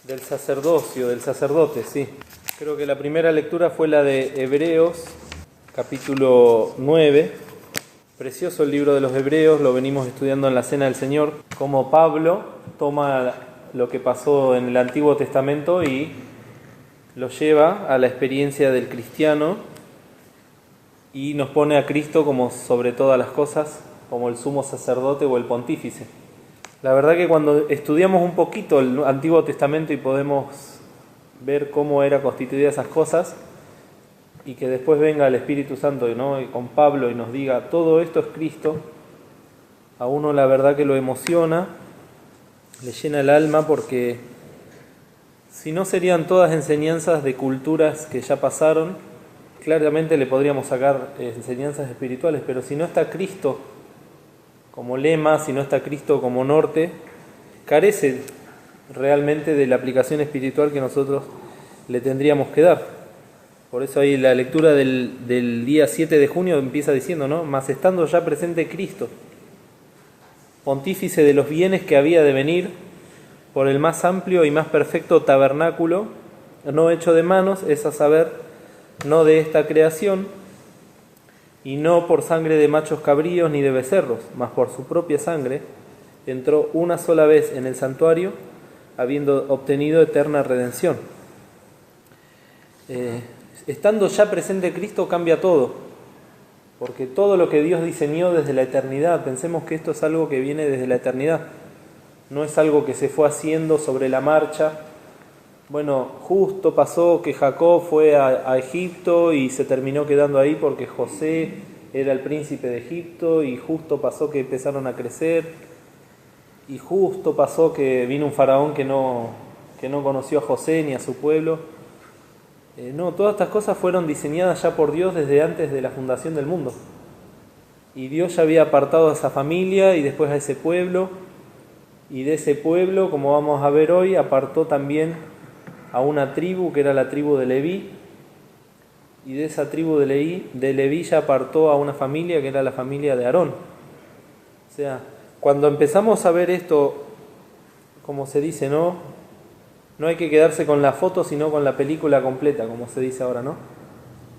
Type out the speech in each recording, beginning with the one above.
del sacerdocio, del sacerdote, sí. Creo que la primera lectura fue la de Hebreos, capítulo 9. Precioso el libro de los Hebreos, lo venimos estudiando en la Cena del Señor, como Pablo toma lo que pasó en el Antiguo Testamento y lo lleva a la experiencia del cristiano y nos pone a Cristo como sobre todas las cosas, como el sumo sacerdote o el pontífice. La verdad que cuando estudiamos un poquito el Antiguo Testamento y podemos ver cómo era constituida esas cosas, y que después venga el Espíritu Santo, ¿no? Y con Pablo y nos diga, todo esto es Cristo, a uno la verdad que lo emociona, le llena el alma, porque si no serían todas enseñanzas de culturas que ya pasaron. Claramente le podríamos sacar enseñanzas espirituales, pero si no está Cristo como lema, si no está Cristo como norte, carece realmente de la aplicación espiritual que nosotros le tendríamos que dar. Por eso ahí la lectura del día 7 de junio empieza diciendo, ¿no? Mas estando ya presente Cristo, pontífice de los bienes que había de venir, por el más amplio y más perfecto tabernáculo, no hecho de manos, es a saber, no de esta creación, y no por sangre de machos cabríos ni de becerros, mas por su propia sangre, entró una sola vez en el santuario, habiendo obtenido eterna redención. Estando ya presente Cristo cambia todo, porque todo lo que Dios diseñó desde la eternidad, pensemos que esto es algo que viene desde la eternidad, no es algo que se fue haciendo sobre la marcha. Bueno, justo pasó que Jacob fue a Egipto y se terminó quedando ahí porque José era el príncipe de Egipto, y justo pasó que empezaron a crecer, y justo pasó que vino un faraón que no conoció a José ni a su pueblo. No, todas estas cosas fueron diseñadas ya por Dios desde antes de la fundación del mundo. Y Dios ya había apartado a esa familia y después a ese pueblo, y de ese pueblo, como vamos a ver hoy, apartó también a una tribu que era la tribu de Leví, y de esa tribu de Leví ya apartó a una familia que era la familia de Aarón. O sea, cuando empezamos a ver esto, como se dice, no hay que quedarse con la foto, sino con la película completa, como se dice ahora, ¿no?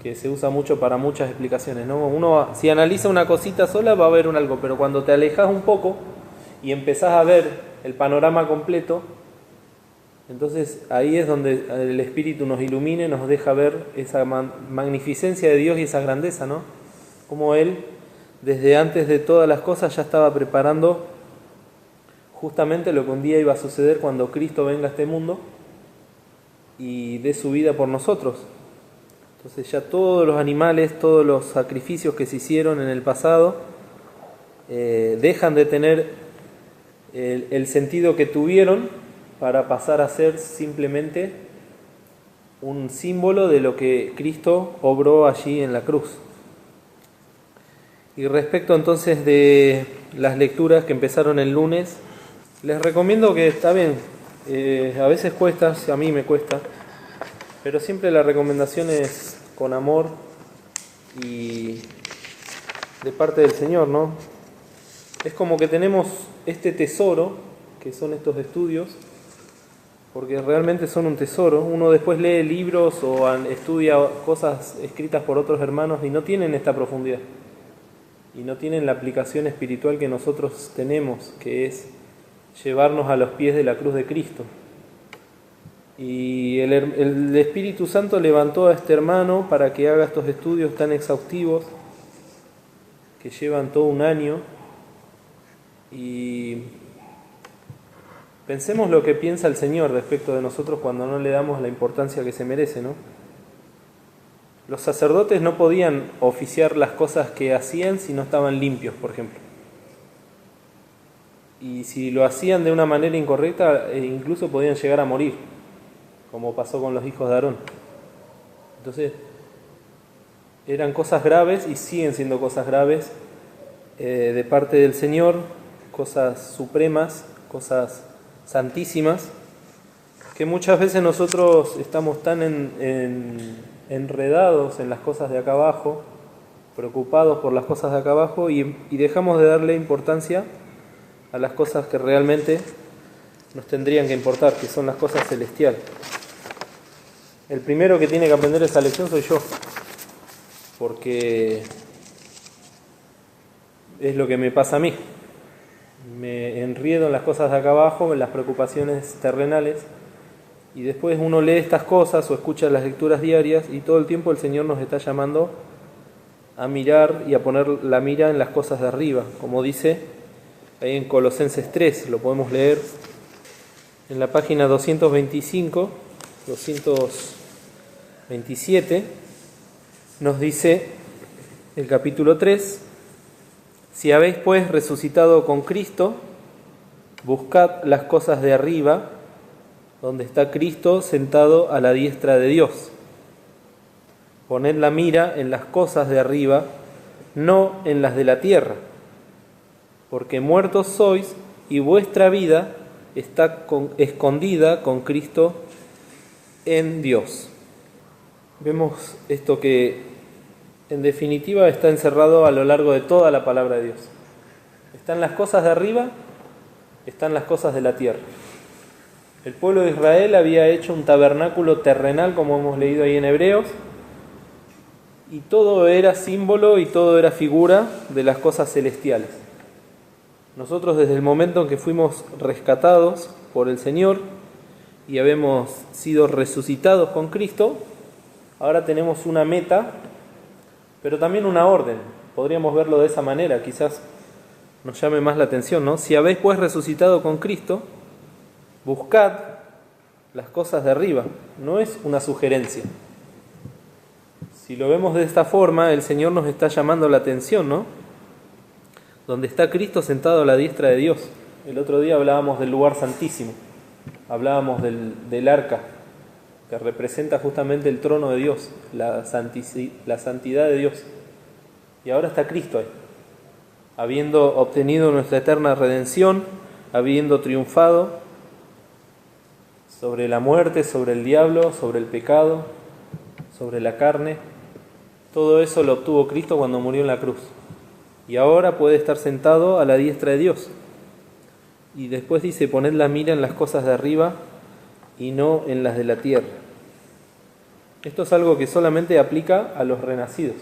Que se usa mucho para muchas explicaciones, ¿no? Uno, si analiza una cosita sola, va a ver algo, pero cuando te alejas un poco y empezás a ver el panorama completo, entonces ahí es donde el Espíritu nos ilumine, nos deja ver esa magnificencia de Dios y esa grandeza, ¿no? Como Él, desde antes de todas las cosas, ya estaba preparando justamente lo que un día iba a suceder cuando Cristo venga a este mundo y dé su vida por nosotros. Entonces ya todos los animales, todos los sacrificios que se hicieron en el pasado, dejan de tener el sentido que tuvieron para pasar a ser simplemente un símbolo de lo que Cristo obró allí en la cruz. Y respecto entonces de las lecturas que empezaron el lunes, les recomiendo que, está bien, a veces cuesta, a mí me cuesta, pero siempre la recomendación es con amor y de parte del Señor, ¿no? Es como que tenemos este tesoro, que son estos estudios, porque realmente son un tesoro. Uno después lee libros o estudia cosas escritas por otros hermanos y no tienen esta profundidad, y no tienen la aplicación espiritual que nosotros tenemos, que es llevarnos a los pies de la cruz de Cristo. Y el Espíritu Santo levantó a este hermano para que haga estos estudios tan exhaustivos que llevan todo un año. Y pensemos lo que piensa el Señor respecto de nosotros cuando no le damos la importancia que se merece, ¿no? Los sacerdotes no podían oficiar las cosas que hacían si no estaban limpios, por ejemplo. Y si lo hacían de una manera incorrecta, incluso podían llegar a morir, como pasó con los hijos de Aarón. Entonces, eran cosas graves y siguen siendo cosas graves de parte del Señor, cosas supremas, cosas santísimas, que muchas veces nosotros estamos tan enredados en las cosas de acá abajo, preocupados por las cosas de acá abajo, y dejamos de darle importancia a las cosas que realmente nos tendrían que importar, que son las cosas celestiales. El primero que tiene que aprender esa lección soy yo, porque es lo que me pasa a mí. Me enriedo en las cosas de acá abajo, en las preocupaciones terrenales, y después uno lee estas cosas o escucha las lecturas diarias y todo el tiempo el Señor nos está llamando a mirar y a poner la mira en las cosas de arriba, como dice ahí en Colosenses 3, lo podemos leer en la página 225, 227, nos dice el capítulo 3: si habéis pues resucitado con Cristo, buscad las cosas de arriba, donde está Cristo sentado a la diestra de Dios. Poned la mira en las cosas de arriba, no en las de la tierra, porque muertos sois y vuestra vida está escondida con Cristo en Dios. Vemos esto que en definitiva está encerrado a lo largo de toda la palabra de Dios. Están las cosas de arriba, están las cosas de la tierra. El pueblo de Israel había hecho un tabernáculo terrenal, como hemos leído ahí en Hebreos, y todo era símbolo y todo era figura de las cosas celestiales. Nosotros, desde el momento en que fuimos rescatados por el Señor y habemos sido resucitados con Cristo, ahora tenemos una meta, pero también una orden. Podríamos verlo de esa manera, quizás nos llame más la atención, ¿no? Si habéis pues resucitado con Cristo, buscad las cosas de arriba. No es una sugerencia. Si lo vemos de esta forma, el Señor nos está llamando la atención, ¿no? Donde está Cristo sentado a la diestra de Dios. El otro día hablábamos del lugar santísimo, hablábamos del arca, que representa justamente el trono de Dios, la santidad de Dios. Y ahora está Cristo ahí, habiendo obtenido nuestra eterna redención, habiendo triunfado sobre la muerte, sobre el diablo, sobre el pecado, sobre la carne. Todo eso lo obtuvo Cristo cuando murió en la cruz. Y ahora puede estar sentado a la diestra de Dios. Y después dice: poned la mira en las cosas de arriba y no en las de la tierra. Esto es algo que solamente aplica a los renacidos.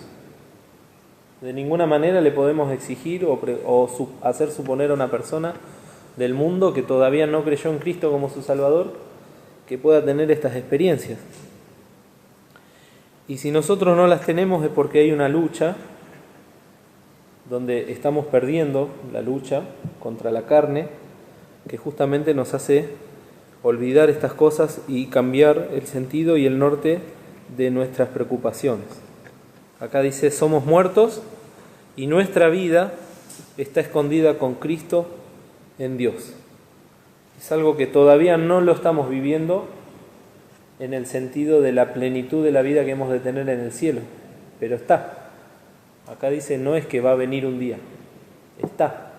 De ninguna manera le podemos exigir o hacer suponer a una persona del mundo que todavía no creyó en Cristo como su Salvador que pueda tener estas experiencias. Y si nosotros no las tenemos es porque hay una lucha donde estamos perdiendo la lucha contra la carne, que justamente nos hace olvidar estas cosas y cambiar el sentido y el norte de nuestras preocupaciones. Acá dice: somos muertos y nuestra vida está escondida con Cristo en Dios. Es algo que todavía no lo estamos viviendo en el sentido de la plenitud de la vida que hemos de tener en el cielo, pero está. Acá dice: no es que va a venir un día, está.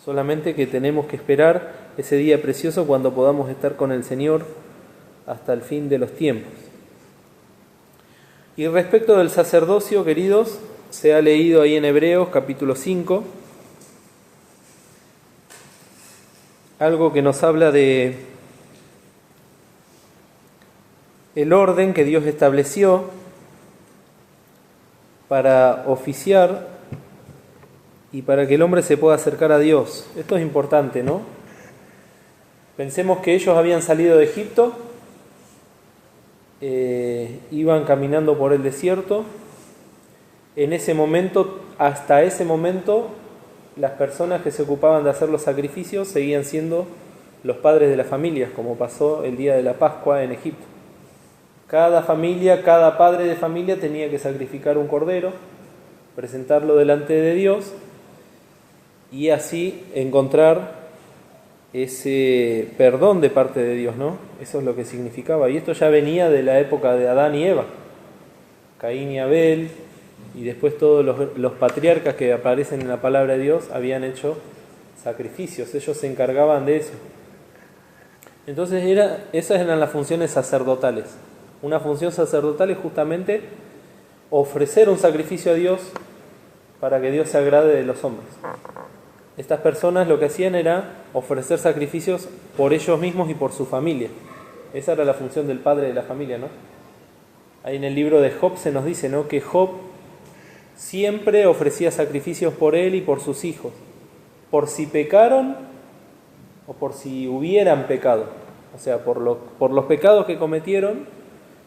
Solamente que tenemos que esperar ese día precioso cuando podamos estar con el Señor hasta el fin de los tiempos. Y respecto del sacerdocio, queridos, se ha leído ahí en Hebreos capítulo 5, algo que nos habla de el orden que Dios estableció para oficiar y para que el hombre se pueda acercar a Dios. Esto es importante, ¿no? Pensemos que ellos habían salido de Egipto, iban caminando por el desierto. En ese momento, hasta ese momento, las personas que se ocupaban de hacer los sacrificios seguían siendo los padres de las familias, como pasó el día de la Pascua en Egipto. Cada familia, cada padre de familia tenía que sacrificar un cordero, presentarlo delante de Dios y así encontrar ese perdón de parte de Dios, ¿no? Eso es lo que significaba. Y esto ya venía de la época de Adán y Eva, Caín y Abel, y después todos los patriarcas que aparecen en la palabra de Dios habían hecho sacrificios, ellos se encargaban de eso. Entonces esas eran las funciones sacerdotales. Una función sacerdotal es justamente ofrecer un sacrificio a Dios para que Dios se agrade de los hombres. estas personas lo que hacían era ofrecer sacrificios por ellos mismos y por su familia. Esa era la función del padre de la familia, ¿no? Ahí en el libro de Job se nos dice, ¿no?, que Job siempre ofrecía sacrificios por él y por sus hijos, por si pecaron o por si hubieran pecado, o sea, por los pecados que cometieron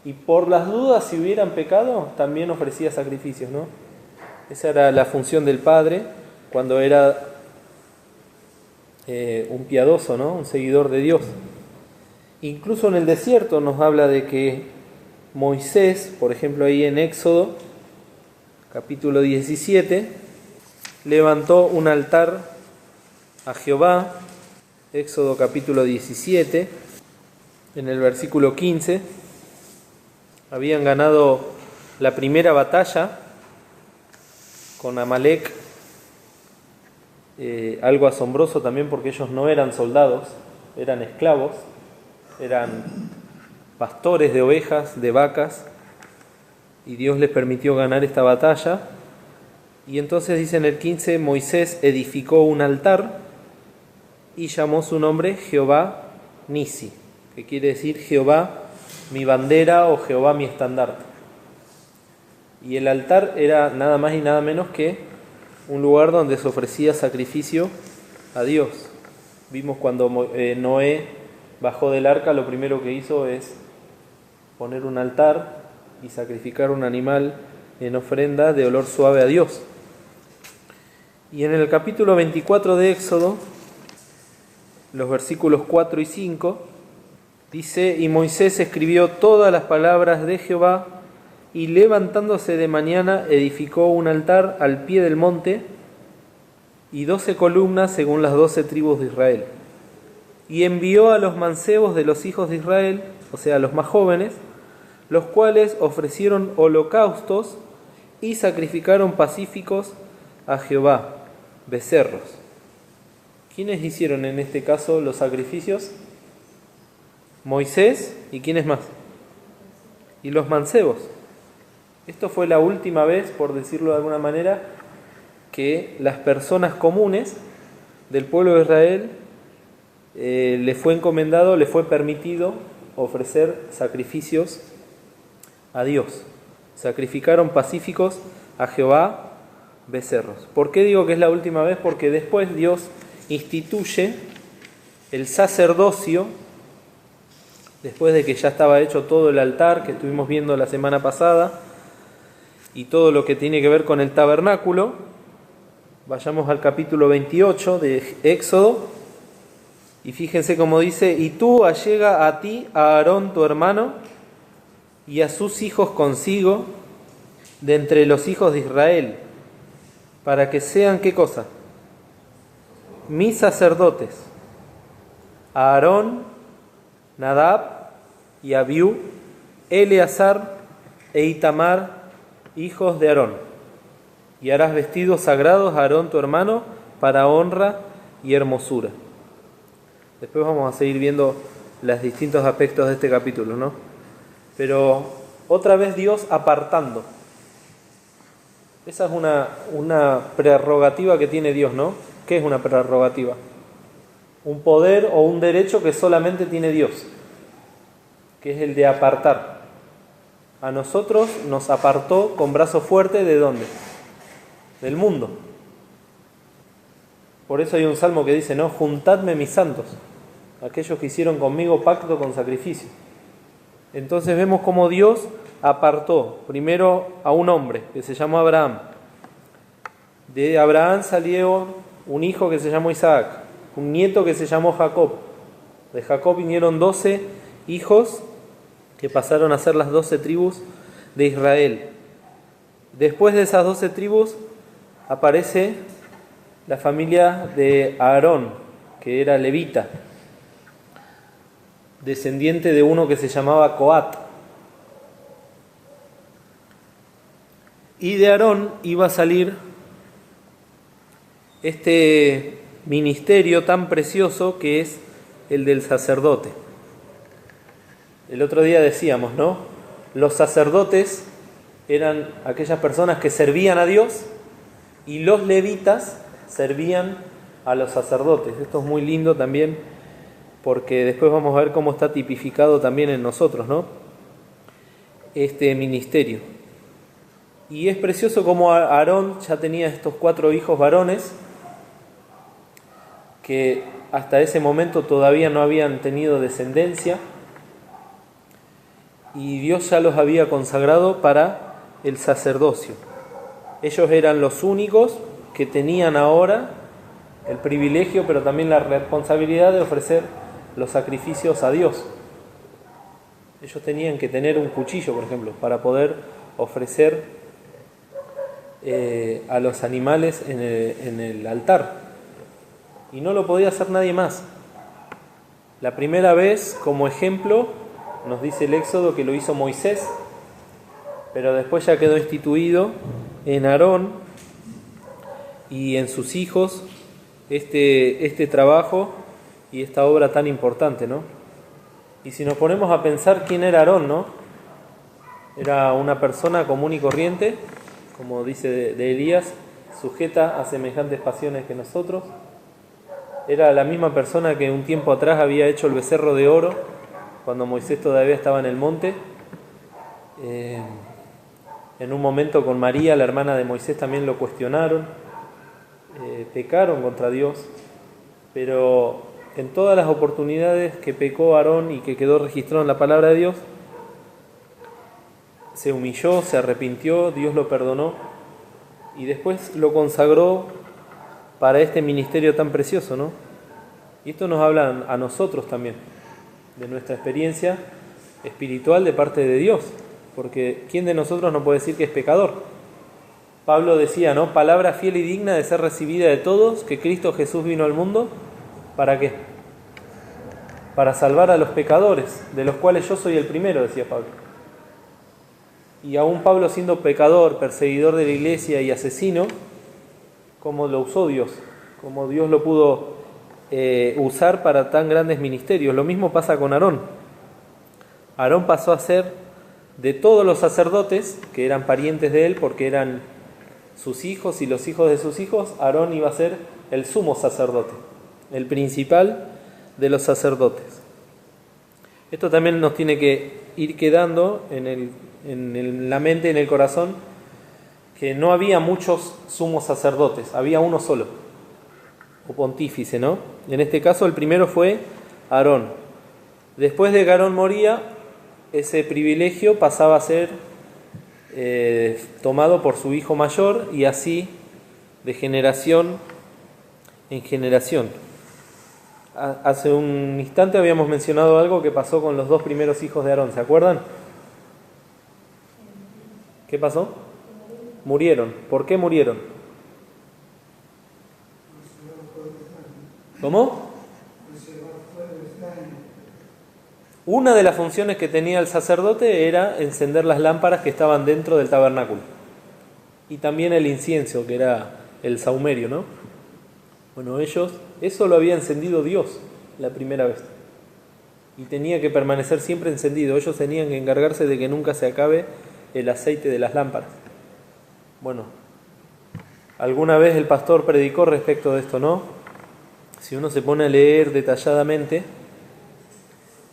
y por las dudas si hubieran pecado, también ofrecía sacrificios, ¿no? Esa era la función del padre cuando era un piadoso, ¿no?, un seguidor de Dios. Incluso en el desierto nos habla de que Moisés, por ejemplo ahí en Éxodo, capítulo 17, levantó un altar a Jehová. Éxodo capítulo 17, en el versículo 15, habían ganado la primera batalla con Amalek, algo asombroso también porque ellos no eran soldados, eran esclavos, eran pastores de ovejas, de vacas, y Dios les permitió ganar esta batalla. Y entonces dice en el 15, Moisés edificó un altar y llamó su nombre Jehová Nisi, que quiere decir Jehová mi bandera o Jehová mi estandarte. Y el altar era nada más y nada menos que un lugar donde se ofrecía sacrificio a Dios. Vimos cuando Noé bajó del arca, lo primero que hizo es poner un altar y sacrificar un animal en ofrenda de olor suave a Dios. Y en el capítulo 24 de Éxodo, los versículos 4 y 5, dice: y Moisés escribió todas las palabras de Jehová, y levantándose de mañana edificó un altar al pie del monte, y 12 columnas según las 12 tribus de Israel. Y envió a los mancebos de los hijos de Israel, o sea, a los más jóvenes, los cuales ofrecieron holocaustos y sacrificaron pacíficos a Jehová, becerros. ¿Quiénes hicieron en este caso los sacrificios? Moisés, ¿y quiénes más? Y los mancebos. Esto fue la última vez, por decirlo de alguna manera, que las personas comunes del pueblo de Israel le fue encomendado, le fue permitido ofrecer sacrificios a Dios. Sacrificaron pacíficos a Jehová, becerros. ¿Por qué digo que es la última vez? Porque después Dios instituye el sacerdocio, después de que ya estaba hecho todo el altar que estuvimos viendo la semana pasada y todo lo que tiene que ver con el tabernáculo. Vayamos al capítulo 28 de Éxodo y fíjense cómo dice: y tú allega a ti a Aarón tu hermano y a sus hijos consigo de entre los hijos de Israel, para que sean, ¿qué cosa? Mis sacerdotes, Aarón, Nadab y Abiú, Eleazar e Itamar, hijos de Aarón. Y harás vestidos sagrados a Aarón tu hermano para honra y hermosura. Después vamos a seguir viendo los distintos aspectos de este capítulo, ¿no? Pero otra vez Dios apartando. Esa es una prerrogativa que tiene Dios, ¿no? ¿Qué es una prerrogativa? Un poder o un derecho que solamente tiene Dios, que es el de apartar. A nosotros nos apartó con brazo fuerte, ¿de dónde? Del mundo. Por eso hay un salmo que dice, ¿no? Juntadme mis santos, aquellos que hicieron conmigo pacto con sacrificio. Entonces vemos cómo Dios apartó primero a un hombre que se llamó Abraham. De Abraham salió un hijo que se llamó Isaac, un nieto que se llamó Jacob. De Jacob vinieron 12 hijos que pasaron a ser las 12 tribus de Israel. Después de esas 12 tribus aparece la familia de Aarón, que era levita, descendiente de uno que se llamaba Coat. Y de Aarón iba a salir este ministerio tan precioso que es el del sacerdote. El otro día decíamos, ¿no? Los sacerdotes eran aquellas personas que servían a Dios y los levitas servían a los sacerdotes. Esto es muy lindo también, porque después vamos a ver cómo está tipificado también en nosotros, ¿no? Este ministerio. Y es precioso como Aarón ya tenía estos 4 hijos varones que hasta ese momento todavía no habían tenido descendencia, y Dios ya los había consagrado para el sacerdocio. Ellos eran los únicos que tenían ahora el privilegio, pero también la responsabilidad de ofrecer los sacrificios a Dios. Ellos tenían que tener un cuchillo, por ejemplo, para poder ofrecer a los animales en el altar. Y no lo podía hacer nadie más. La primera vez, como ejemplo, nos dice el Éxodo que lo hizo Moisés, pero después ya quedó instituido en Aarón y en sus hijos este trabajo y esta obra tan importante, ¿no? Y si nos ponemos a pensar quién era Aarón, ¿no? Era una persona común y corriente, como dice de Elías, sujeta a semejantes pasiones que nosotros. Era la misma persona que un tiempo atrás había hecho el becerro de oro, cuando Moisés todavía estaba en el monte. En un momento con María, la hermana de Moisés, también lo cuestionaron, pecaron contra Dios, pero en todas las oportunidades que pecó Aarón y que quedó registrado en la palabra de Dios, se humilló, se arrepintió, Dios lo perdonó y después lo consagró para este ministerio tan precioso, ¿no? Y esto nos habla a nosotros también, de nuestra experiencia espiritual de parte de Dios, porque ¿quién de nosotros no puede decir que es pecador? Pablo decía, ¿no? Palabra fiel y digna de ser recibida de todos, que Cristo Jesús vino al mundo, ¿para qué? Para salvar a los pecadores, de los cuales yo soy el primero, decía Pablo. Y aún Pablo, siendo pecador, perseguidor de la iglesia y asesino, ¿cómo lo usó Dios? ¿Cómo Dios lo pudo usar para tan grandes ministerios? Lo mismo pasa con Aarón. Aarón pasó a ser, de todos los sacerdotes, que eran parientes de él, porque eran sus hijos y los hijos de sus hijos, Aarón iba a ser el sumo sacerdote, el principal de los sacerdotes. Esto también nos tiene que ir quedando en la mente, en el corazón, que no había muchos sumos sacerdotes, había uno solo, o pontífice, ¿no? En este caso el primero fue Aarón. Después de que Aarón moría, ese privilegio pasaba a ser tomado por su hijo mayor, y así de generación en generación. Hace un instante habíamos mencionado algo que pasó con los 2 primeros hijos de Aarón, ¿se acuerdan? ¿Qué pasó? Murieron. ¿Por qué murieron? ¿Cómo? Una de las funciones que tenía el sacerdote era encender las lámparas que estaban dentro del tabernáculo. Y también el incienso, que era el sahumerio, ¿no? Bueno, eso lo había encendido Dios la primera vez. Y tenía que permanecer siempre encendido. Ellos tenían que encargarse de que nunca se acabe el aceite de las lámparas. Bueno, alguna vez el pastor predicó respecto de esto, ¿no? Si uno se pone a leer detalladamente,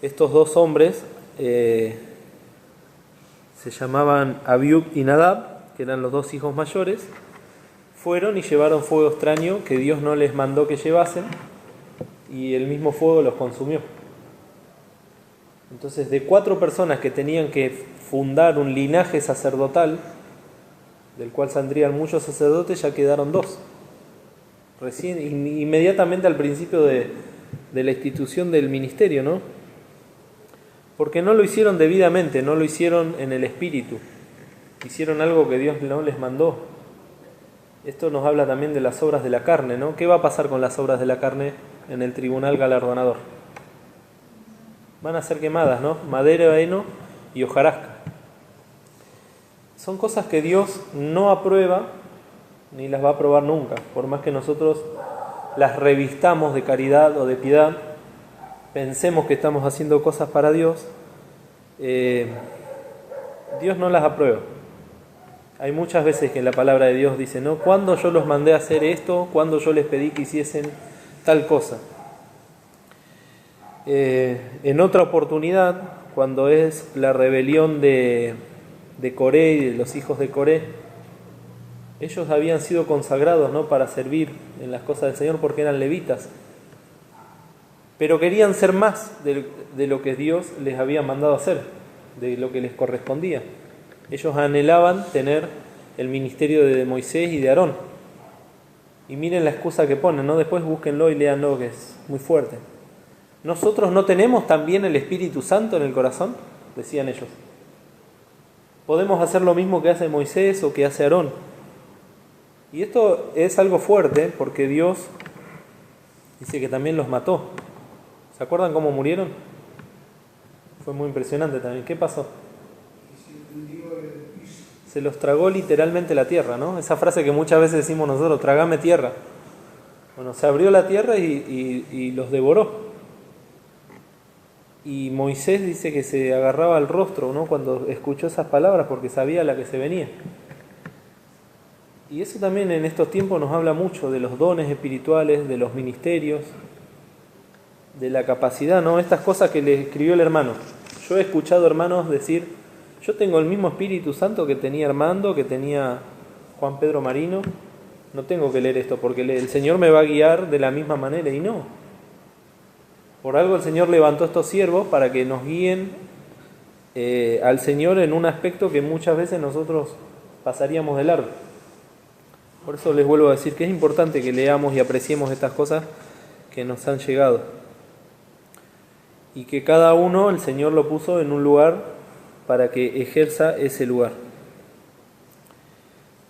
estos 2 hombres se llamaban Abiud y Nadab, que eran los 2 hijos mayores, fueron y llevaron fuego extraño que Dios no les mandó que llevasen, y el mismo fuego los consumió. Entonces, de 4 personas que tenían que fundar un linaje sacerdotal, del cual saldrían muchos sacerdotes, ya quedaron 2. Recién, inmediatamente al principio de la institución del ministerio, ¿no? Porque no lo hicieron debidamente, no lo hicieron en el espíritu. Hicieron algo que Dios no les mandó. Esto nos habla también de las obras de la carne, ¿no? ¿Qué va a pasar con las obras de la carne en el tribunal galardonador? Van a ser quemadas, ¿no? Madera, heno y hojarasca. Son cosas que Dios no aprueba ni las va a aprobar nunca, por más que nosotros las revistamos de caridad o de piedad, pensemos que estamos haciendo cosas para Dios, Dios no las aprueba. Hay muchas veces que la palabra de Dios dice, ¿no? ¿Cuándo yo los mandé a hacer esto? ¿Cuándo yo les pedí que hiciesen tal cosa? En otra oportunidad, cuando es la rebelión de Coré y de los hijos de Coré, ellos habían sido consagrados, ¿no?, para servir en las cosas del Señor porque eran levitas, pero querían ser más de lo que Dios les había mandado hacer, de lo que les correspondía. Ellos anhelaban tener el ministerio de Moisés y de Aarón. Y miren la excusa que ponen, ¿no? Después búsquenlo y léanlo, que es muy fuerte. ¿Nosotros no tenemos también el Espíritu Santo en el corazón?, decían ellos. Podemos hacer lo mismo que hace Moisés o que hace Aarón. Y esto es algo fuerte porque Dios dice que también los mató. ¿Se acuerdan cómo murieron? Fue muy impresionante también. ¿Qué pasó? Se los tragó literalmente la tierra, ¿no? Esa frase que muchas veces decimos nosotros, trágame tierra. Bueno, se abrió la tierra y los devoró. Y Moisés dice que se agarraba al rostro, ¿no?, cuando escuchó esas palabras porque sabía la que se venía. Y eso también en estos tiempos nos habla mucho de los dones espirituales, de los ministerios, de la capacidad, ¿no? Estas cosas que le escribió el hermano. Yo he escuchado hermanos decir, yo tengo el mismo Espíritu Santo que tenía Armando, que tenía Juan Pedro Marino, no tengo que leer esto porque el Señor me va a guiar de la misma manera, y no. Por algo el Señor levantó estos siervos para que nos guíen al Señor en un aspecto que muchas veces nosotros pasaríamos de largo. Por eso les vuelvo a decir que es importante que leamos y apreciemos estas cosas que nos han llegado. Y que cada uno el Señor lo puso en un lugar para que ejerza ese lugar.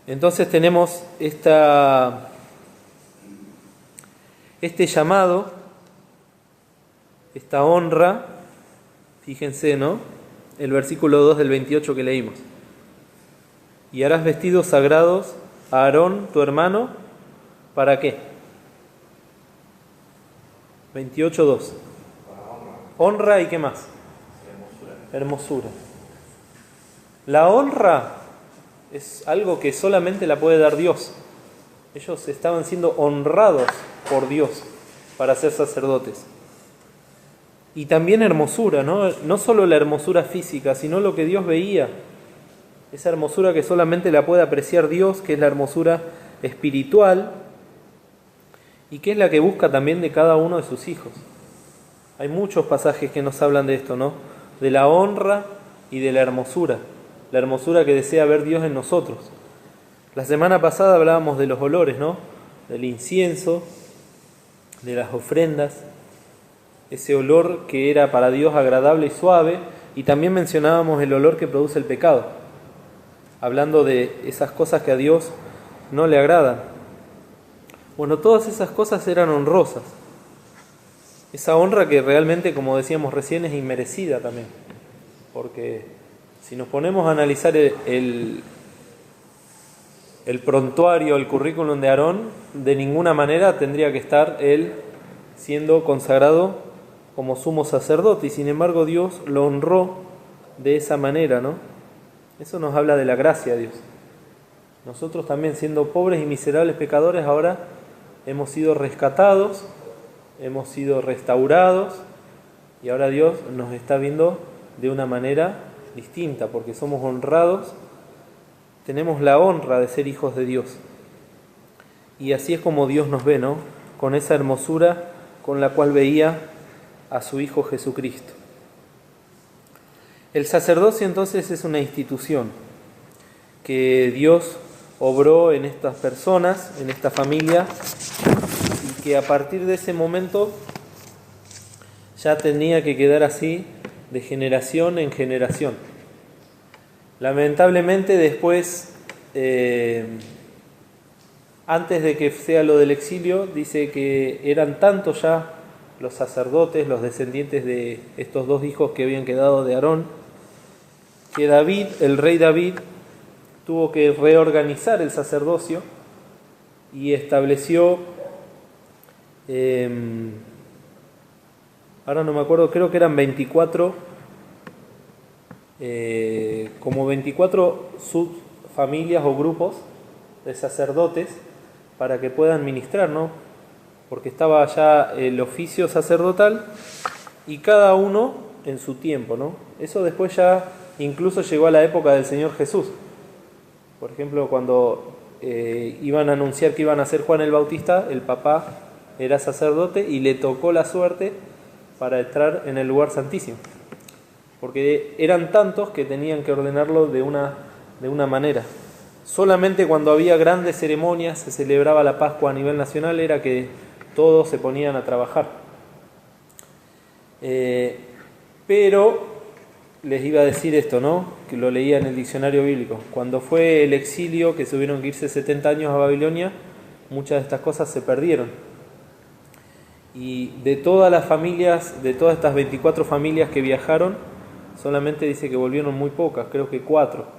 Entonces tenemos este llamado, esta honra, fíjense, ¿no?, el versículo 2 del 28 que leímos. Y harás vestidos sagrados a Aarón, tu hermano, ¿para qué? 28:2. Honra y ¿qué más? Hermosura. La honra es algo que solamente la puede dar Dios. Ellos estaban siendo honrados por Dios para ser sacerdotes. Y también hermosura, ¿no? No solo la hermosura física, sino lo que Dios veía. Esa hermosura que solamente la puede apreciar Dios, que es la hermosura espiritual y que es la que busca también de cada uno de sus hijos. Hay muchos pasajes que nos hablan de esto, ¿no? De la honra y de la hermosura que desea ver Dios en nosotros. La semana pasada hablábamos de los olores, ¿no? Del incienso, de las ofrendas, ese olor que era para Dios agradable y suave, y también mencionábamos el olor que produce el pecado, hablando de esas cosas que a Dios no le agradan. Bueno, todas esas cosas eran honrosas. Esa honra que realmente, como decíamos recién, es inmerecida también. Porque si nos ponemos a analizar el prontuario, el currículum de Aarón, de ninguna manera tendría que estar él siendo consagrado como sumo sacerdote, y sin embargo Dios lo honró de esa manera, ¿no? Eso nos habla de la gracia de Dios. Nosotros también, siendo pobres y miserables pecadores, ahora hemos sido rescatados, hemos sido restaurados, y ahora Dios nos está viendo de una manera distinta, porque somos honrados, tenemos la honra de ser hijos de Dios. Y así es como Dios nos ve, ¿no? Con esa hermosura con la cual veía a su Hijo Jesucristo. El sacerdocio entonces es una institución que Dios obró en estas personas, en esta familia, y que a partir de ese momento ya tenía que quedar así de generación en generación. Lamentablemente después, antes de que sea lo del exilio, dice que eran tantos ya los sacerdotes, los descendientes de estos dos hijos que habían quedado de Aarón, que David, el rey David, tuvo que reorganizar el sacerdocio y estableció, ahora no me acuerdo, creo que eran 24, como 24 familias o grupos de sacerdotes para que puedan ministrar, ¿no? Porque estaba ya el oficio sacerdotal y cada uno en su tiempo, ¿no? Eso después ya incluso llegó a la época del Señor Jesús. Por ejemplo, cuando iban a anunciar que iban a ser Juan el Bautista, el papá era sacerdote y le tocó la suerte para entrar en el lugar santísimo. Porque eran tantos que tenían que ordenarlo de una manera. Solamente cuando había grandes ceremonias, se celebraba la Pascua a nivel nacional, era que todos se ponían a trabajar. Pero les iba a decir esto, ¿no? Que lo leía en el diccionario bíblico. Cuando fue el exilio, que tuvieron que irse 70 años a Babilonia, muchas de estas cosas se perdieron. Y de todas las familias, de todas estas 24 familias que viajaron, solamente dice que volvieron muy pocas, creo que 4.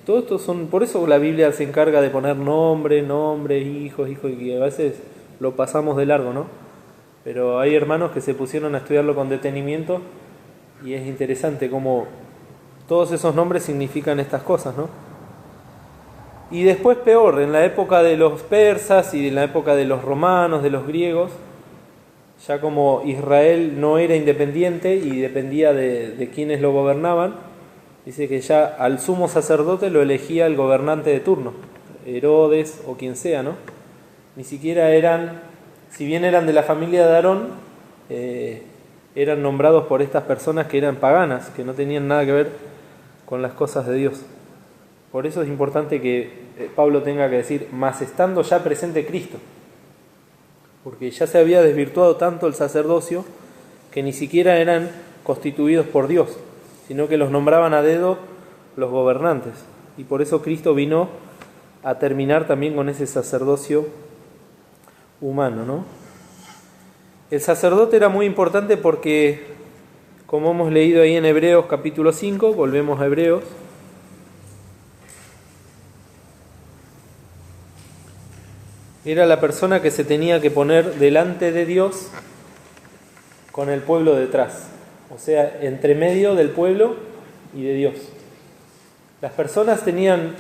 Todo esto son, por eso la Biblia se encarga de poner nombres, hijos, y a veces lo pasamos de largo, ¿no? Pero hay hermanos que se pusieron a estudiarlo con detenimiento y es interesante cómo todos esos nombres significan estas cosas, ¿no? Y después peor, en la época de los persas y en la época de los romanos, de los griegos, ya como Israel no era independiente y dependía de quienes lo gobernaban, dice que ya al sumo sacerdote lo elegía el gobernante de turno, Herodes o quien sea, ¿no? Ni siquiera eran, si bien eran de la familia de Aarón, eran nombrados por estas personas que eran paganas, que no tenían nada que ver con las cosas de Dios. Por eso es importante que Pablo tenga que decir, mas estando ya presente Cristo, porque ya se había desvirtuado tanto el sacerdocio que ni siquiera eran constituidos por Dios, sino que los nombraban a dedo los gobernantes. Y por eso Cristo vino a terminar también con ese sacerdocio humano, ¿no? El sacerdote era muy importante porque, como hemos leído ahí en Hebreos capítulo 5, volvemos a Hebreos, era la persona que se tenía que poner delante de Dios con el pueblo detrás, o sea, entre medio del pueblo y de Dios. Las personas tenían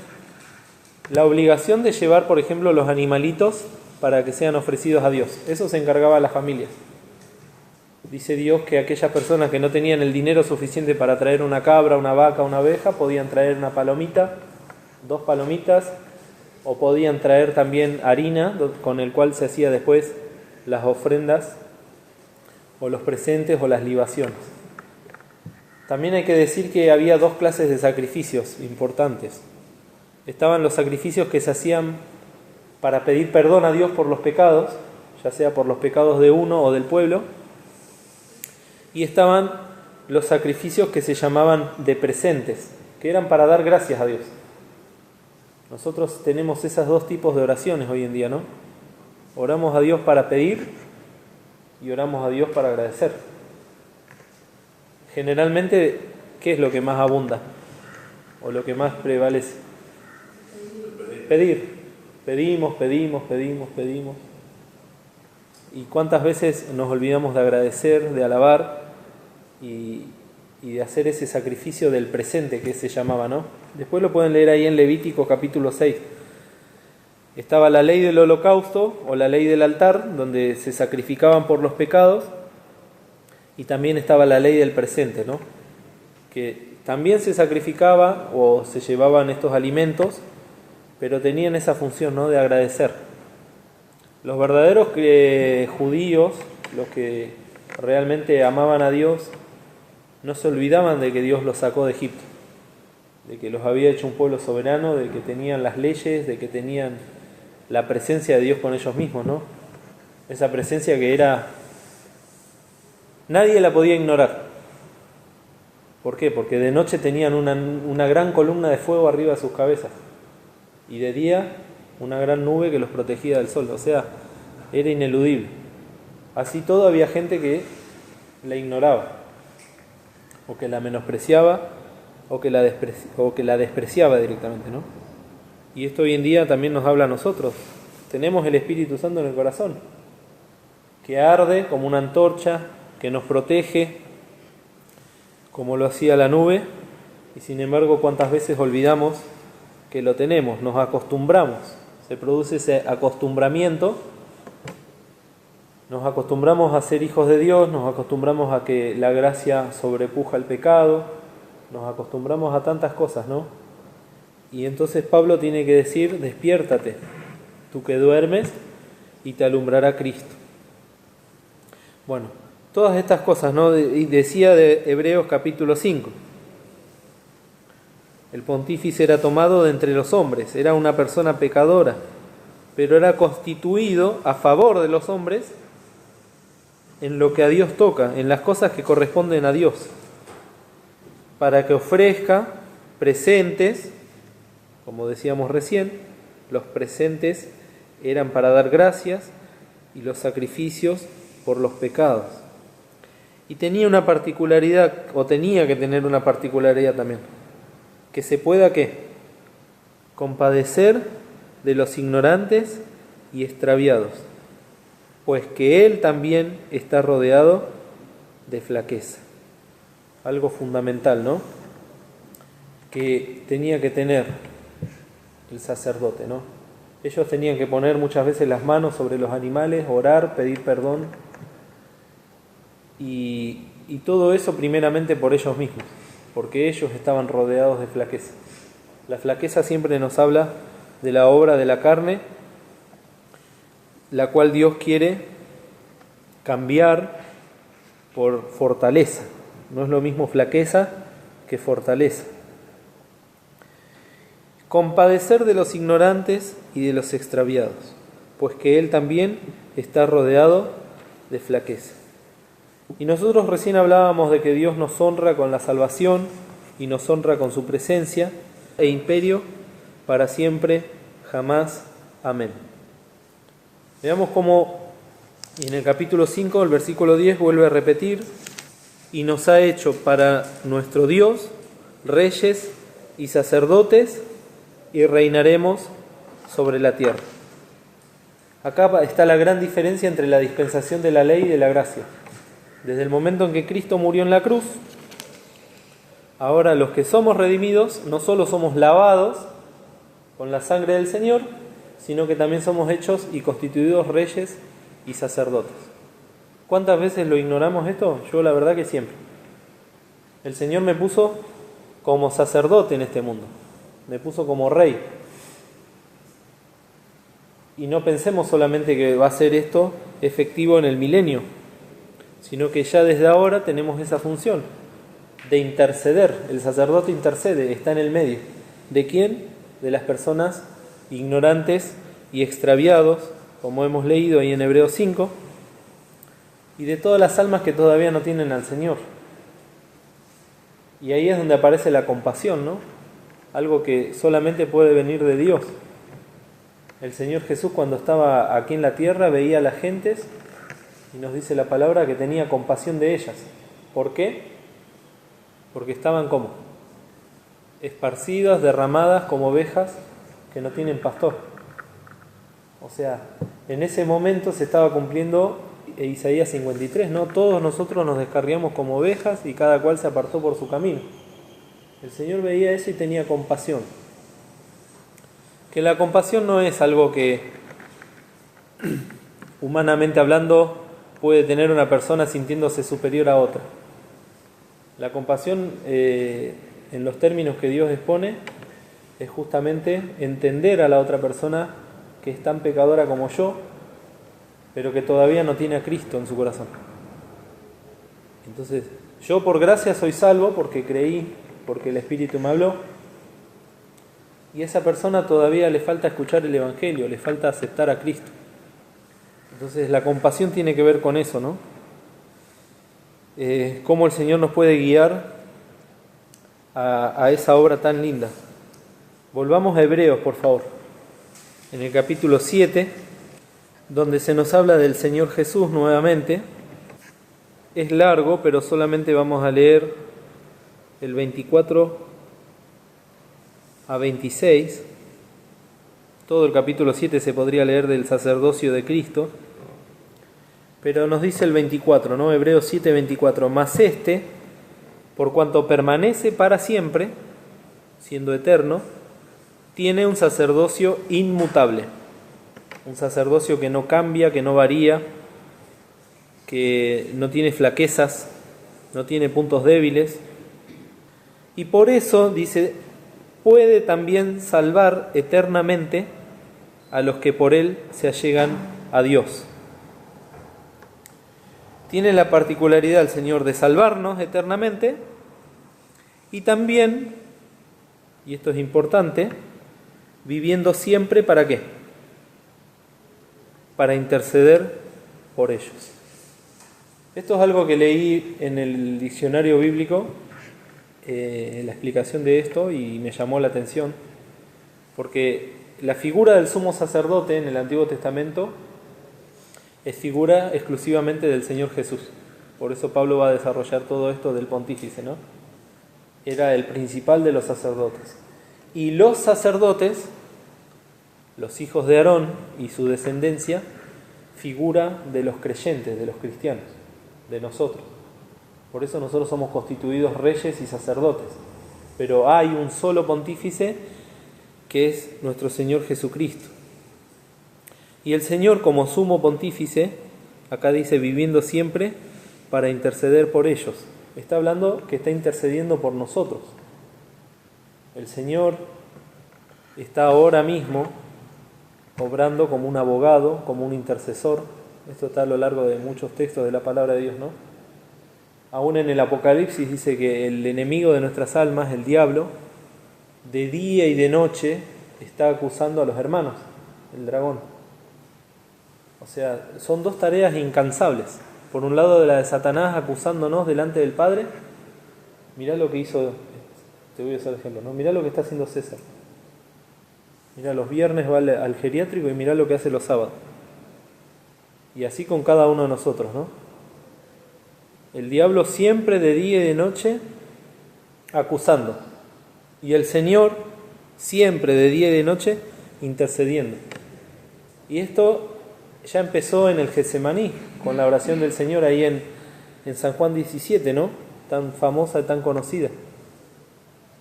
la obligación de llevar, por ejemplo, los animalitos para que sean ofrecidos a Dios. Eso se encargaba a las familias. Dice Dios que aquellas personas que no tenían el dinero suficiente para traer una cabra, una vaca, una oveja, podían traer una palomita, 2 palomitas, o podían traer también harina, con el cual se hacía después las ofrendas, o los presentes, o las libaciones. También hay que decir que había 2 clases de sacrificios importantes. Estaban los sacrificios que se hacían para pedir perdón a Dios por los pecados, ya sea por los pecados de uno o del pueblo, y estaban los sacrificios que se llamaban de presentes, que eran para dar gracias a Dios. Nosotros tenemos esos 2 tipos de oraciones hoy en día, ¿no? Oramos a Dios para pedir y oramos a Dios para agradecer. Generalmente, ¿qué es lo que más abunda? ¿O lo que más prevalece? Pedir. Pedimos. ¿Y cuántas veces nos olvidamos de agradecer, de alabar y de hacer ese sacrificio del presente que se llamaba, ¿no? Después lo pueden leer ahí en Levítico capítulo 6. Estaba la ley del holocausto o la ley del altar, donde se sacrificaban por los pecados, y también estaba la ley del presente, ¿no? Que también se sacrificaba o se llevaban estos alimentos, pero tenían esa función, ¿no?, de agradecer. Los verdaderos judíos, los que realmente amaban a Dios, no se olvidaban de que Dios los sacó de Egipto, de que los había hecho un pueblo soberano, de que tenían las leyes, de que tenían la presencia de Dios con ellos mismos, ¿no? Esa presencia que era... nadie la podía ignorar. ¿Por qué? Porque de noche tenían una gran columna de fuego arriba de sus cabezas y de día una gran nube que los protegía del sol, o sea, era ineludible. Así todo había gente que la ignoraba, o que la menospreciaba, o que la despreciaba directamente, ¿no? Y esto hoy en día también nos habla a nosotros. Tenemos el Espíritu Santo en el corazón, que arde como una antorcha, que nos protege, como lo hacía la nube, Y sin embargo, ¿cuántas veces olvidamos que lo tenemos? Nos acostumbramos, se produce ese acostumbramiento, nos acostumbramos a ser hijos de Dios, nos acostumbramos a que la gracia sobrepuja el pecado, nos acostumbramos a tantas cosas, ¿no? Y entonces Pablo tiene que decir, despiértate, tú que duermes, y te alumbrará Cristo. Bueno, todas estas cosas, ¿no? Y decía de Hebreos capítulo 5. El pontífice era tomado de entre los hombres, era una persona pecadora, pero era constituido a favor de los hombres en lo que a Dios toca, en las cosas que corresponden a Dios, para que ofrezca presentes, como decíamos recién, los presentes eran para dar gracias y los sacrificios por los pecados. Y tenía una particularidad, o tenía que tener una particularidad también, que se pueda ¿qué? Compadecer de los ignorantes y extraviados, pues que él también está rodeado de flaqueza. Algo fundamental, ¿no? Que tenía que tener el sacerdote, ¿no? Ellos tenían que poner muchas veces las manos sobre los animales, orar, pedir perdón, y todo eso primeramente por ellos mismos, porque ellos estaban rodeados de flaqueza. La flaqueza siempre nos habla de la obra de la carne, la cual Dios quiere cambiar por fortaleza. No es lo mismo flaqueza que fortaleza. Compadecer de los ignorantes y de los extraviados, pues que Él también está rodeado de flaqueza. Y nosotros recién hablábamos de que Dios nos honra con la salvación y nos honra con su presencia e imperio para siempre, jamás. Amén. Veamos cómo en el capítulo 5, el versículo 10, vuelve a repetir: y nos ha hecho para nuestro Dios reyes y sacerdotes, y reinaremos sobre la tierra. Acá está la gran diferencia entre la dispensación de la ley y de la gracia. Desde el momento en que Cristo murió en la cruz, ahora los que somos redimidos no solo somos lavados con la sangre del Señor, sino que también somos hechos y constituidos reyes y sacerdotes. ¿Cuántas veces lo ignoramos esto? Yo la verdad que siempre. El Señor me puso como sacerdote en este mundo, me puso como rey. Y no pensemos solamente que va a ser esto efectivo en el milenio, sino que ya desde ahora tenemos esa función de interceder. El sacerdote intercede, está en el medio. ¿De quién? De las personas ignorantes y extraviados, como hemos leído ahí en Hebreos 5, y de todas las almas que todavía no tienen al Señor. Y ahí es donde aparece la compasión, ¿no? Algo que solamente puede venir de Dios. El Señor Jesús, cuando estaba aquí en la tierra, veía a las gentes y nos dice la palabra que tenía compasión de ellas. ¿Por qué? Porque estaban como esparcidas, derramadas como ovejas que no tienen pastor. O sea, en ese momento se estaba cumpliendo Isaías 53, ¿no? Todos nosotros nos descarriamos como ovejas y cada cual se apartó por su camino. El Señor veía eso y tenía compasión. Que la compasión no es algo que, humanamente hablando, puede tener una persona sintiéndose superior a otra. La compasión, en los términos que Dios expone, es justamente entender a la otra persona que es tan pecadora como yo, pero que todavía no tiene a Cristo en su corazón. Entonces, yo por gracia soy salvo porque creí, porque el Espíritu me habló, y a esa persona todavía le falta escuchar el Evangelio, le falta aceptar a Cristo. Entonces la compasión tiene que ver con eso, ¿no? Cómo el Señor nos puede guiar a esa obra tan linda. Volvamos a Hebreos, por favor, en el capítulo 7, donde se nos habla del Señor Jesús nuevamente. Es largo, pero solamente vamos a leer el 24 a 26. Todo el capítulo 7 se podría leer del sacerdocio de Cristo, pero nos dice el 24, ¿no? Hebreos 7, 24. Mas por cuanto permanece para siempre, siendo eterno, tiene un sacerdocio inmutable, un sacerdocio que no cambia, que no varía, que no tiene flaquezas, no tiene puntos débiles, y por eso, dice, puede también salvar eternamente a los que por él se allegan a Dios. Tiene la particularidad el Señor de salvarnos eternamente y también, y esto es importante, viviendo siempre ¿para qué? Para interceder por ellos. Esto es algo que leí en el diccionario bíblico, la explicación de esto, y me llamó la atención, porque la figura del sumo sacerdote en el Antiguo Testamento es figura exclusivamente del Señor Jesús. Por eso Pablo va a desarrollar todo esto del pontífice, ¿no? Era el principal de los sacerdotes. Y los sacerdotes, los hijos de Aarón y su descendencia, figura de los creyentes, de los cristianos, de nosotros. Por eso nosotros somos constituidos reyes y sacerdotes. Pero hay un solo pontífice que es nuestro Señor Jesucristo. Y el Señor como sumo pontífice, acá dice viviendo siempre para interceder por ellos. Está hablando que está intercediendo por nosotros. El Señor está ahora mismo obrando como un abogado, como un intercesor. Esto está a lo largo de muchos textos de la palabra de Dios, ¿no? Aún en el Apocalipsis dice que el enemigo de nuestras almas, el diablo, de día y de noche está acusando a los hermanos, el dragón. O sea, son dos tareas incansables. Por un lado de la de Satanás acusándonos delante del Padre. Mirá lo que hizo, te voy a hacer ejemplo, ¿no? Mirá lo que está haciendo César. Mirá, los viernes va al geriátrico y mirá lo que hace los sábados. Y así con cada uno de nosotros, ¿no? El diablo siempre de día y de noche acusando. Y el Señor siempre de día y de noche intercediendo. Y esto ya empezó en el Getsemaní, con la oración del Señor ahí en San Juan 17, ¿no? Tan famosa y tan conocida.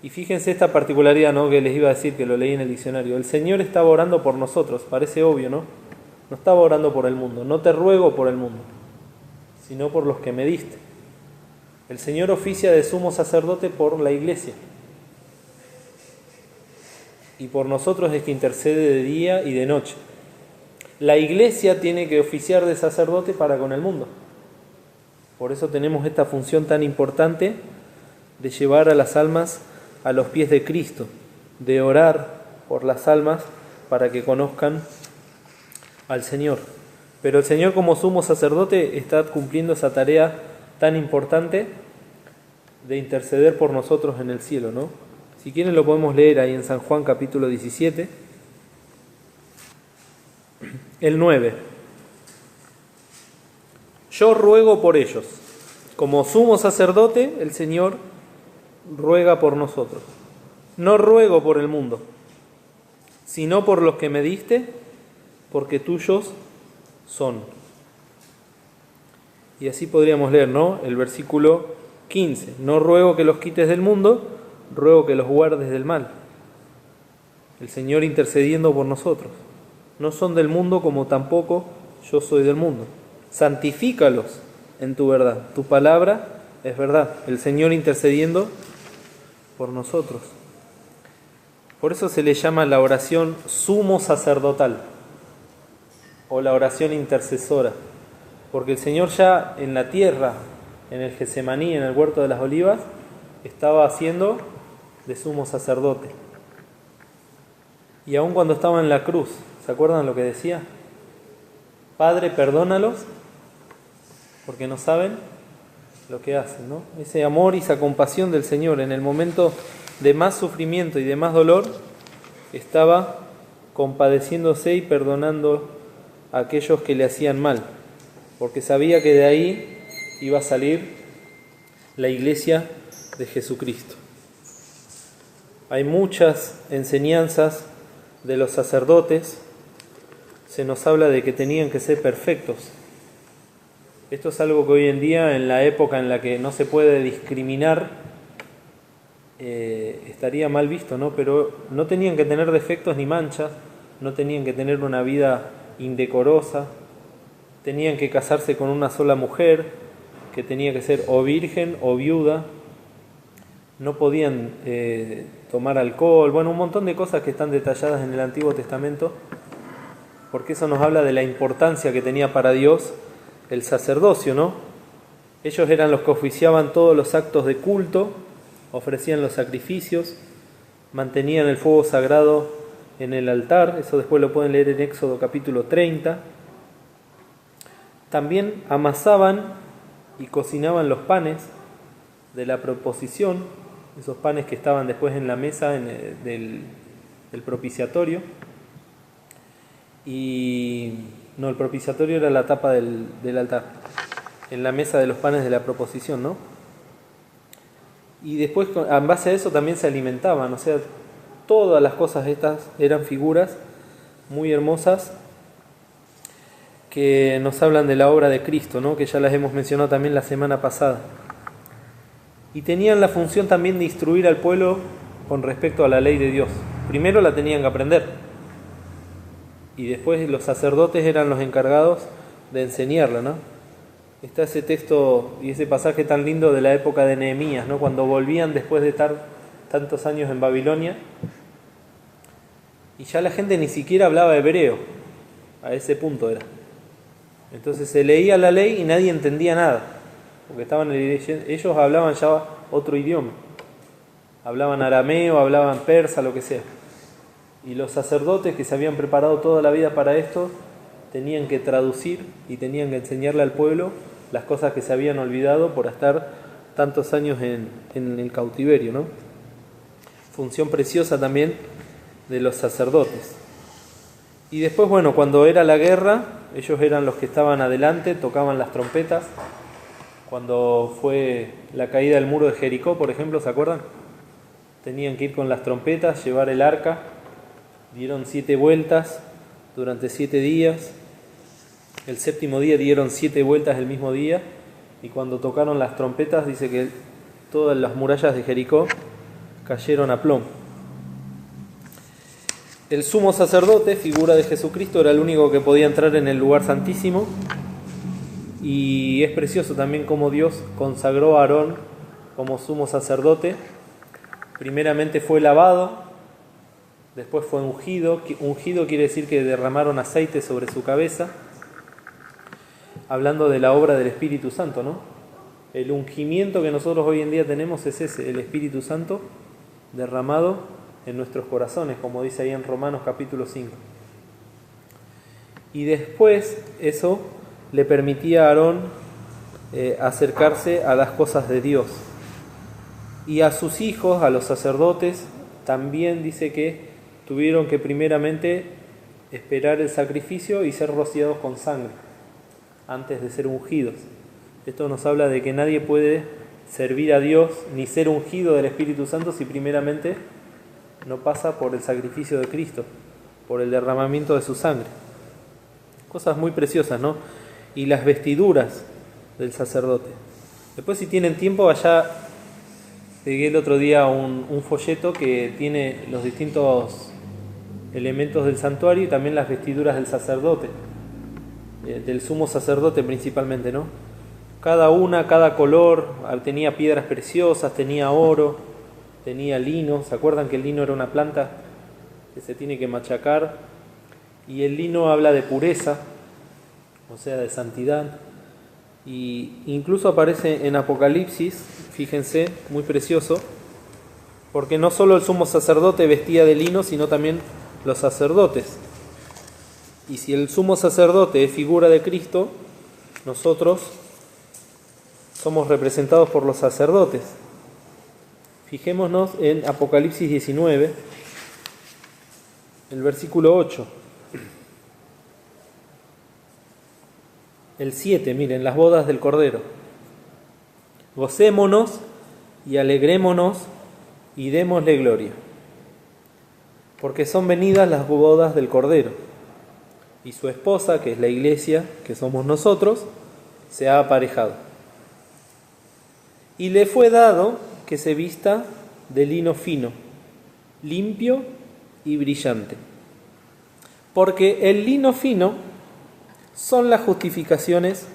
Y fíjense esta particularidad, ¿no? Que les iba a decir, que lo leí en el diccionario. El Señor estaba orando por nosotros, parece obvio, ¿no? No estaba orando por el mundo. No te ruego por el mundo, sino por los que me diste. El Señor oficia de sumo sacerdote por la iglesia. Y por nosotros es que intercede de día y de noche. La iglesia tiene que oficiar de sacerdote para con el mundo. Por eso tenemos esta función tan importante de llevar a las almas a los pies de Cristo, de orar por las almas para que conozcan al Señor. Pero el Señor como sumo sacerdote está cumpliendo esa tarea tan importante de interceder por nosotros en el cielo, ¿no? Si quieren lo podemos leer ahí en San Juan capítulo 17, el 9. Yo ruego por ellos. Como sumo sacerdote, el Señor ruega por nosotros. No ruego por el mundo, sino por los que me diste, porque tuyos son. Y así podríamos leer, ¿no? El versículo 15. No ruego que los quites del mundo, ruego que los guardes del mal. El Señor intercediendo por nosotros. No son del mundo como tampoco yo soy del mundo. Santifícalos en tu verdad. Tu palabra es verdad. El Señor intercediendo por nosotros. Por eso se le llama la oración sumo sacerdotal o la oración intercesora. Porque el Señor ya en la tierra, en el Getsemaní, en el huerto de las olivas, estaba haciendo de sumo sacerdote. Y aun cuando estaba en la cruz, ¿se acuerdan lo que decía? Padre, perdónalos, porque no saben lo que hacen, ¿no? Ese amor y esa compasión del Señor en el momento de más sufrimiento y de más dolor, estaba compadeciéndose y perdonando a aquellos que le hacían mal, porque sabía que de ahí iba a salir la iglesia de Jesucristo. Hay muchas enseñanzas de los sacerdotes. Se nos habla de que tenían que ser perfectos. Esto es algo que hoy en día, en la época en la que no se puede discriminar estaría mal visto, ¿no? Pero no tenían que tener defectos ni manchas, no tenían que tener una vida indecorosa, tenían que casarse con una sola mujer, que tenía que ser o virgen o viuda, no podían tomar alcohol, bueno, un montón de cosas que están detalladas en el Antiguo Testamento, porque eso nos habla de la importancia que tenía para Dios el sacerdocio, ¿no? Ellos eran los que oficiaban todos los actos de culto, ofrecían los sacrificios, mantenían el fuego sagrado en el altar, eso después lo pueden leer en Éxodo capítulo 30. También amasaban y cocinaban los panes de la proposición, esos panes que estaban después en la mesa del propiciatorio. Y no, el propiciatorio era la tapa del altar, en la mesa de los panes de la proposición, ¿no? Y después, en base a eso, también se alimentaban, o sea, todas las cosas estas eran figuras muy hermosas que nos hablan de la obra de Cristo, ¿no? Que ya las hemos mencionado también la semana pasada. Y tenían la función también de instruir al pueblo con respecto a la ley de Dios. Primero la tenían que aprender, y después los sacerdotes eran los encargados de enseñarla, ¿no? Está ese texto y ese pasaje tan lindo de la época de Nehemías, ¿no? Cuando volvían después de estar tantos años en Babilonia, y ya la gente ni siquiera hablaba hebreo, a ese punto era. Entonces se leía la ley y nadie entendía nada, porque ellos hablaban ya otro idioma, hablaban arameo, hablaban persa, lo que sea. Y los sacerdotes que se habían preparado toda la vida para esto tenían que traducir y tenían que enseñarle al pueblo las cosas que se habían olvidado por estar tantos años en el cautiverio, ¿no? Función preciosa también de los sacerdotes. Y después, bueno, cuando era la guerra, ellos eran los que estaban adelante, tocaban las trompetas. Cuando fue la caída del muro de Jericó, por ejemplo, ¿se acuerdan? Tenían que ir con las trompetas, llevar el arca. Dieron 7 vueltas durante 7 días. El 7º día dieron 7 vueltas el mismo día. Y cuando tocaron las trompetas, dice que todas las murallas de Jericó cayeron a plomo. El sumo sacerdote, figura de Jesucristo, era el único que podía entrar en el lugar santísimo. Y es precioso también cómo Dios consagró a Aarón como sumo sacerdote. Primeramente fue lavado, después fue ungido. Ungido quiere decir que derramaron aceite sobre su cabeza, hablando de la obra del Espíritu Santo, ¿no? El ungimiento que nosotros hoy en día tenemos es ese, el Espíritu Santo derramado en nuestros corazones, como dice ahí en Romanos capítulo 5. Y después eso le permitía a Aarón acercarse a las cosas de Dios. Y a sus hijos, a los sacerdotes, también dice que tuvieron que primeramente esperar el sacrificio y ser rociados con sangre antes de ser ungidos. Esto nos habla de que nadie puede servir a Dios ni ser ungido del Espíritu Santo si primeramente no pasa por el sacrificio de Cristo, por el derramamiento de su sangre. Cosas muy preciosas, ¿no? Y las vestiduras del sacerdote. Después, si tienen tiempo, allá pegué el otro día un folleto que tiene los distintos elementos del santuario y también las vestiduras del sacerdote, del sumo sacerdote principalmente, ¿no? Cada color tenía piedras preciosas, tenía oro, tenía lino. ¿Se acuerdan que el lino era una planta que se tiene que machacar? Y el lino habla de pureza, o sea, de santidad. Y incluso aparece en Apocalipsis, fíjense, muy precioso, porque no solo el sumo sacerdote vestía de lino, sino también los sacerdotes. Y si el sumo sacerdote es figura de Cristo, nosotros somos representados por los sacerdotes. Fijémonos en Apocalipsis 19, el versículo 8. El 7, miren, las bodas del Cordero. Gocémonos y alegrémonos y démosle gloria, porque son venidas las bodas del Cordero, y su esposa, que es la iglesia, que somos nosotros, se ha aparejado. Y le fue dado que se vista de lino fino, limpio y brillante. Porque el lino fino son las justificaciones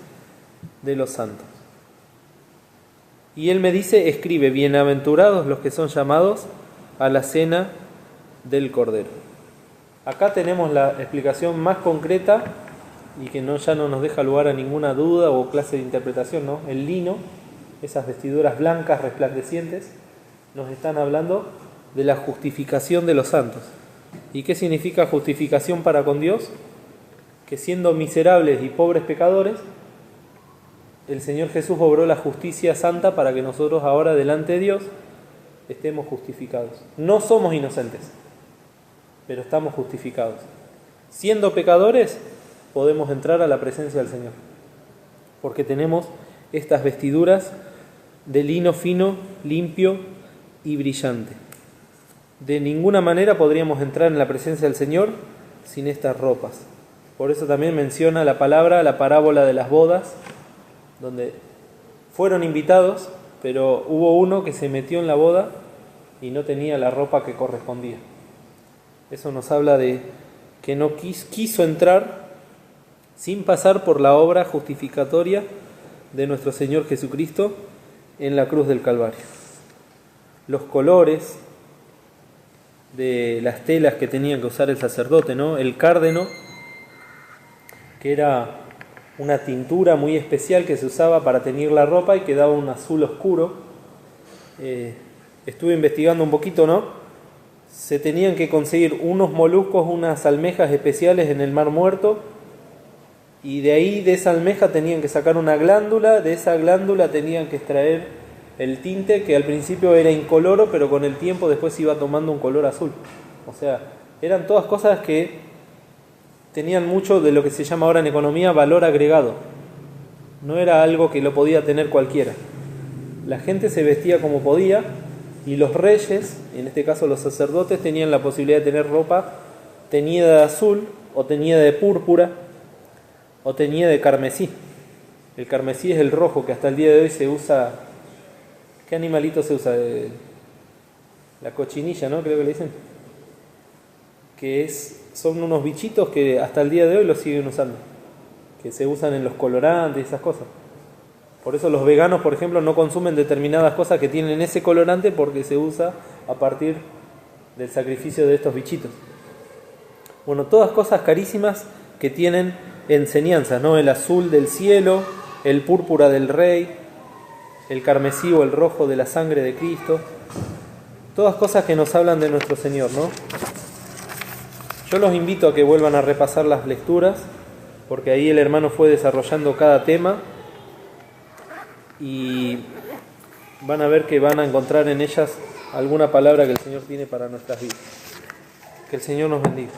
de los santos. Y él me dice, escribe, bienaventurados los que son llamados a la cena del Cordero. Acá tenemos la explicación más concreta y que ya no nos deja lugar a ninguna duda o clase de interpretación, ¿no? El lino, esas vestiduras blancas resplandecientes, nos están hablando de la justificación de los santos. ¿Y qué significa justificación para con Dios? Que siendo miserables y pobres pecadores, el Señor Jesús obró la justicia santa para que nosotros ahora delante de Dios estemos justificados. No somos inocentes, pero estamos justificados. Siendo pecadores, podemos entrar a la presencia del Señor, porque tenemos estas vestiduras de lino fino, limpio y brillante. De ninguna manera podríamos entrar en la presencia del Señor sin estas ropas. Por eso también menciona la parábola de las bodas, donde fueron invitados, pero hubo uno que se metió en la boda y no tenía la ropa que correspondía. Eso nos habla de que no quiso entrar sin pasar por la obra justificatoria de nuestro Señor Jesucristo en la cruz del Calvario. Los colores de las telas que tenía que usar el sacerdote, ¿no? El cárdeno, que era una tintura muy especial que se usaba para teñir la ropa y que daba un azul oscuro. Estuve investigando un poquito, ¿no? Se tenían que conseguir unos moluscos, unas almejas especiales en el Mar Muerto, y de ahí, de esa almeja, tenían que sacar una glándula, de esa glándula tenían que extraer el tinte, que al principio era incoloro, pero con el tiempo después iba tomando un color azul. O sea, eran todas cosas que tenían mucho de lo que se llama ahora en economía valor agregado. No era algo que lo podía tener cualquiera. La gente se vestía como podía, y los reyes, en este caso los sacerdotes, tenían la posibilidad de tener ropa teñida de azul, o teñida de púrpura, o teñida de carmesí. El carmesí es el rojo que hasta el día de hoy se usa. ¿Qué animalito se usa? La cochinilla, ¿no? Creo que le dicen. Que son unos bichitos que hasta el día de hoy los siguen usando, que se usan en los colorantes y esas cosas. Por eso los veganos, por ejemplo, no consumen determinadas cosas que tienen ese colorante, porque se usa a partir del sacrificio de estos bichitos. Bueno, todas cosas carísimas que tienen enseñanzas, ¿no? El azul del cielo, el púrpura del rey, el carmesí o el rojo de la sangre de Cristo. Todas cosas que nos hablan de nuestro Señor, ¿no? Yo los invito a que vuelvan a repasar las lecturas, porque ahí el hermano fue desarrollando cada tema y van a ver que van a encontrar en ellas alguna palabra que el Señor tiene para nuestras vidas. Que el Señor nos bendiga.